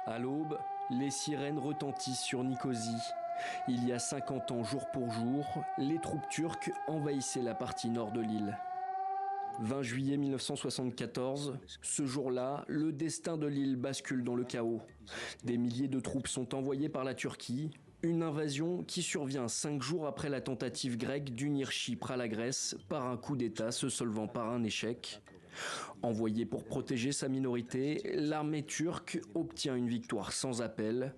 À l'aube, les sirènes retentissent sur Nicosie. Il y a 50 ans, jour pour jour, les troupes turques envahissaient la partie nord de l'île. 20 juillet 1974, ce jour-là, le destin de l'île bascule dans le chaos. Des milliers de troupes sont envoyées par la Turquie, une invasion qui survient 5 jours après la tentative grecque d'unir Chypre à la Grèce par un coup d'État se solvant par un échec. Envoyée pour protéger sa minorité, l'armée turque obtient une victoire sans appel.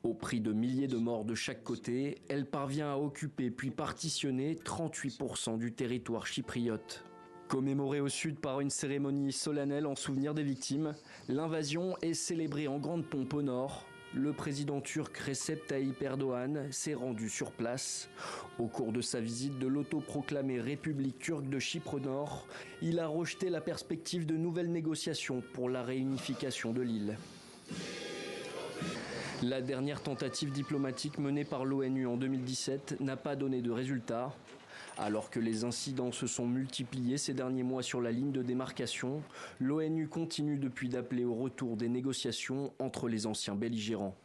Au prix de milliers de morts de chaque côté, elle parvient à occuper puis partitionner 38% du territoire chypriote. Commémorée au sud par une cérémonie solennelle en souvenir des victimes, l'invasion est célébrée en grande pompe au nord. Le président turc Recep Tayyip Erdogan s'est rendu sur place. Au cours de sa visite de l'autoproclamée République turque de Chypre Nord, il a rejeté la perspective de nouvelles négociations pour la réunification de l'île. La dernière tentative diplomatique menée par l'ONU en 2017 n'a pas donné de résultat. Alors que les incidents se sont multipliés ces derniers mois sur la ligne de démarcation, l'ONU continue depuis d'appeler au retour des négociations entre les anciens belligérants.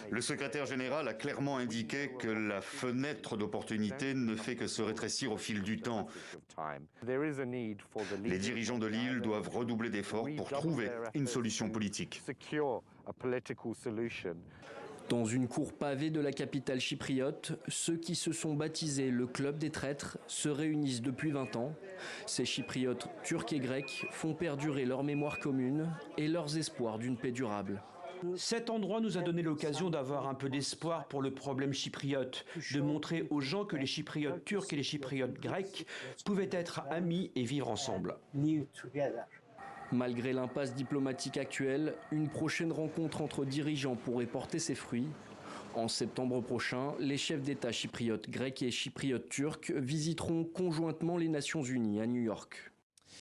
Le secrétaire général a clairement indiqué que la fenêtre d'opportunité ne fait que se rétrécir au fil du temps. Les dirigeants de l'île doivent redoubler d'efforts pour trouver une solution politique. Dans une cour pavée de la capitale chypriote, ceux qui se sont baptisés le Club des traîtres se réunissent depuis 20 ans. Ces chypriotes turcs et grecs font perdurer leur mémoire commune et leurs espoirs d'une paix durable. Cet endroit nous a donné l'occasion d'avoir un peu d'espoir pour le problème chypriote, de montrer aux gens que les chypriotes turcs et les chypriotes grecs pouvaient être amis et vivre ensemble. Malgré l'impasse diplomatique actuelle, une prochaine rencontre entre dirigeants pourrait porter ses fruits. En septembre prochain, les chefs d'État chypriotes grecs et chypriotes turcs visiteront conjointement les Nations Unies à New York.